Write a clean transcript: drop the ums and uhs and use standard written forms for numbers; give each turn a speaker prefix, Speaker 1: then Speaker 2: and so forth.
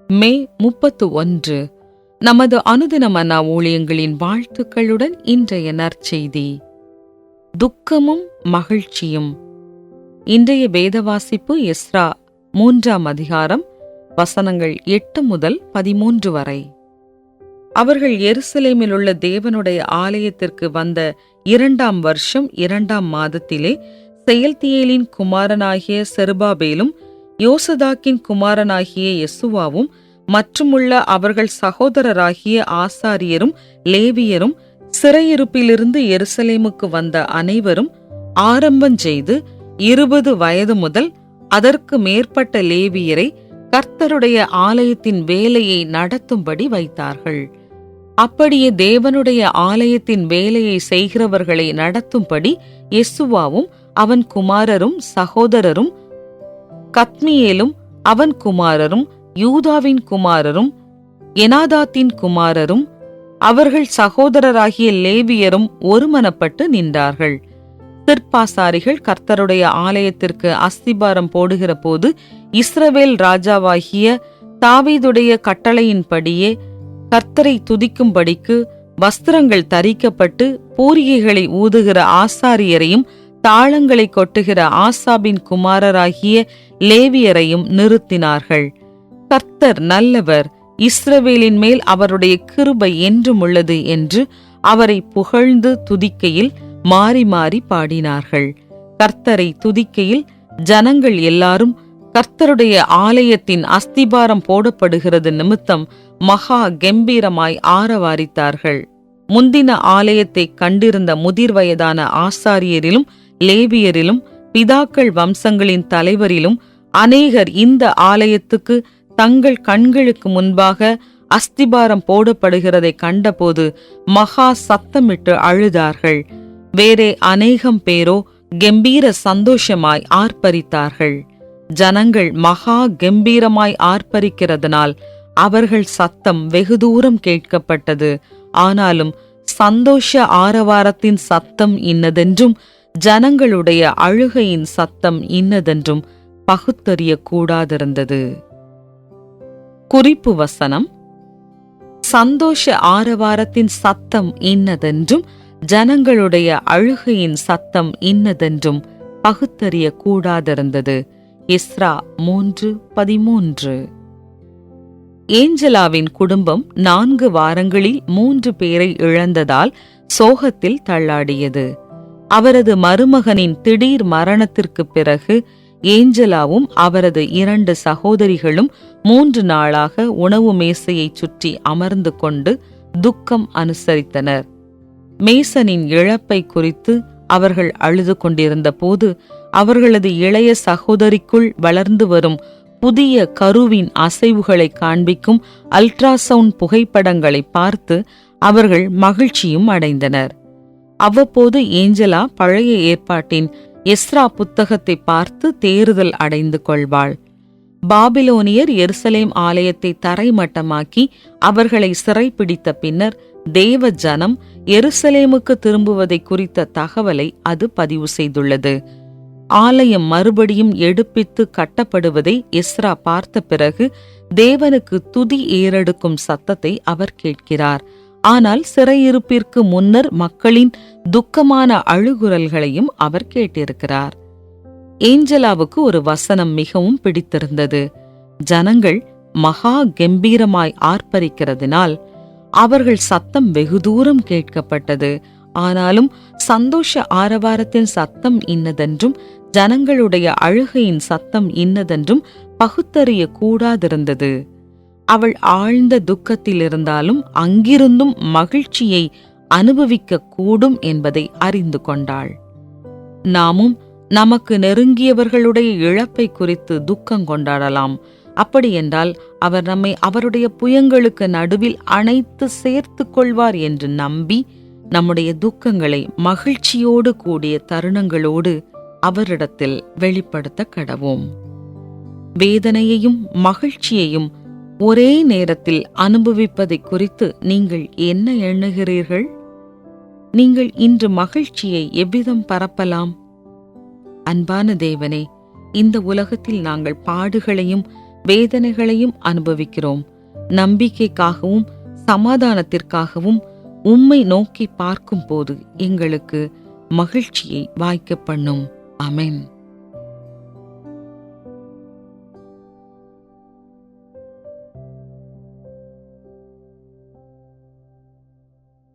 Speaker 1: மே 31 நமது அனுதின மன்னா ஊழியங்களின் வாழ்த்துக்களுடன் இன்றைய நற்செய்தி. துக்கமும் மகிழ்ச்சியும். இன்றைய வேத வாசிப்பு எஸ்றா 3ஆம் அதிகாரம், வசனங்கள் 8 முதல் 13 வரை. அவர்கள் எருசலேமில் உள்ள தேவனுடைய ஆலயத்திற்கு வந்த 2ஆம் வருஷம் 2ஆம் மாதத்திலே செயல்தியேலின் குமாரனாகிய செருபாபேலும் யோசதாக்கின் குமாரனாகிய யெசுவாவும் மற்றுமுள்ள அவர்கள் சகோதரராகிய ஆசாரியரும் லேவியரும் சிறையிருப்பிலிருந்து எருசலேமுக்கு வந்த அனைவரும் ஆரம்பஞ்செய்து 20 வயது முதல் அதற்கு மேற்பட்ட லேவியரை கர்த்தருடைய ஆலயத்தின் வேலையை நடத்தும்படி வைத்தார்கள். அப்படியே தேவனுடைய ஆலயத்தின் வேலையை செய்கிறவர்களை நடத்தும்படி யெசுவாவும் அவன் குமாரரும் சகோதரரும், கத்மியேலும் அவன் குமாரரும், யூதாவின் குமாரரும், எனாதாத்தின் குமாரரும், அவர்கள் சகோதரராகிய லேவியரும் ஒருமனப்பட்டு நின்றார்கள். சிற்பாசாரிகள் கர்த்தருடைய ஆலயத்திற்கு அஸ்திபாரம் போடுகிற போது இஸ்ரவேல் ராஜாவாகிய தாவீதுடைய கட்டளையின்படியே கர்த்தரை துதிக்கும்படிக்கு வஸ்திரங்கள் தரிக்கப்பட்டு பூரிகைகளை ஊதுகிற ஆசாரியரையும் தாளங்களை கொட்டுகிற ஆசாபின் குமாரராகிய லேவியரையும் நிறுத்தினார்கள். கர்த்தர் நல்லவர், இஸ்ரவேலின் மேல் அவருடைய கிருபை என்றும் உள்ளது என்று அவரை புகழ்ந்து துதிக்கையில் மாறி மாறி பாடினார்கள். கர்த்தரை துதிக்கையில் ஜனங்கள் எல்லாரும் கர்த்தருடைய ஆலயத்தின் அஸ்திபாரம் போடப்படுகிறது நிமித்தம் மகா கெம்பீரமாய் ஆரவாரித்தார்கள். முந்தின ஆலயத்தை கண்டிருந்த முதிர் வயதான ஆசாரியரிலும் லேவியரிலும் பிதாக்கள் வம்சங்களின் தலைவரிலும் அநேகர் இந்த ஆலயத்துக்கு தங்கள் கண்களுக்கு முன்பாக அஸ்திபாரம் போடப்படுகிறதை கண்டபோது மகா சத்தமிட்டு அழுதார்கள். வேறே அநேகம் பேரோ கெம்பீர சந்தோஷமாய் ஆர்ப்பரித்தார்கள். ஜனங்கள் மகா கெம்பீரமாய் ஆர்ப்பரிக்கிறதுனால் அவர்கள் சத்தம் வெகு தூரம் கேட்கப்பட்டது. ஆனாலும் சந்தோஷ ஆரவாரத்தின் சத்தம் இன்னதென்றும் ஜனங்களுடைய அழுகையின் சத்தம் இன்னதென்றும் பகுத்தறிய கூடாதிருந்தது. குறிப்பு வசனம்: சந்தோஷ ஆரவாரத்தின் சத்தம் இன்னதென்றும் ஜனங்களுடைய அழுகையின் சத்தம் இன்னதென்றும் பகுத்தறிய கூடாதிருந்தது. எஸ்றா 3:13. ஏஞ்சலாவின் குடும்பம் 4 வாரங்களில் 3 பேரை இழந்ததால் சோகத்தில் தள்ளாடியது. அவரது மருமகனின் திடீர் மரணத்திற்கு பிறகு ஏஞ்சலாவும் அவரது 2 சகோதரிகளும் 3 நாளாக உணவு மேசையை சுற்றி அமர்ந்து கொண்டு துக்கம் அனுசரித்தனர். மேசனின் இழப்பை குறித்து அவர்கள் அழுது கொண்டிருந்த போது அவர்களது இளைய சகோதரிக்குள் வளர்ந்து வரும் புதிய கருவின் அசைவுகளை காண்பிக்கும் அல்ட்ராசவுண்ட் புகைப்படங்களை பார்த்து அவர்கள் மகிழ்ச்சியும் அடைந்தனர். அவ்வப்போது ஏஞ்சலா பழைய ஏற்பாட்டின் எஸ்ரா புத்தகத்தை பார்த்து தேறுதல் அடைந்து கொள்வாள். பாபிலோனியர் எருசலேம் ஆலயத்தை தரைமட்டமாக்கி அவர்களை சிறைப்பிடித்த பின்னர் தேவ ஜனம் எருசலேமுக்கு திரும்புவதை குறித்த தகவலை அது பதிவு செய்துள்ளது. ஆலயம் மறுபடியும் எடுப்பித்து கட்டப்படுவதை எஸ்ரா பார்த்த பிறகு தேவனுக்கு துதி ஏறெடுக்கும் சத்தத்தை அவர் கேட்கிறார். ஆனால் சிறையிருப்பிற்கு முன்னர் மக்களின் துக்கமான அழுகுரல்களையும் அவர் கேட்டிருக்கிறார். ஏஞ்சலாவுக்கு ஒரு வசனம் மிகவும் பிடித்திருந்தது. ஜனங்கள் மகா கெம்பீரமாய் ஆர்ப்பரிக்கிறதினால் அவர்கள் சத்தம் வெகு தூரம் கேட்கப்பட்டது. ஆனாலும் சந்தோஷ ஆரவாரத்தின் சத்தம் இன்னதென்றும் ஜனங்களுடைய அழுகையின் சத்தம் இன்னதென்றும் பகுத்தறிய கூடாதிருந்தது. அவள் ஆழ்ந்த துக்கத்தில் இருந்தாலும் அங்கிருந்தும் மகிழ்ச்சியை அனுபவிக்க கூடும் என்பதை அறிந்து கொண்டாள். நாமும் நமக்கு நெருங்கியவர்களுடைய இழப்பை குறித்து துக்கம் கொண்டாடலாம். அப்படியென்றால் அவர் நம்மை அவருடைய புயங்களுக்கு நடுவில் அணைத்து சேர்த்து கொள்வார் என்று நம்பி நம்முடைய துக்கங்களை மகிழ்ச்சியோடு கூடிய தருணங்களோடு அவரிடத்தில் வெளிப்படுத்த கடவோம். வேதனையையும் மகிழ்ச்சியையும் ஒரே நேரத்தில் அனுபவிப்பதை குறித்து நீங்கள் என்ன எண்ணுகிறீர்கள்? நீங்கள் இன்று மகிழ்ச்சியை எவ்விதம் பரப்பலாம்? அன்பான தேவனே, இந்த உலகத்தில் நாங்கள் பாடுகளையும் வேதனைகளையும் அனுபவிக்கிறோம். நம்பிக்கைக்காகவும் சமாதானத்திற்காகவும் உம்மை நோக்கி பார்க்கும் போது எங்களுக்கு மகிழ்ச்சியை வாய்க்க பண்ணும். ஆமென்.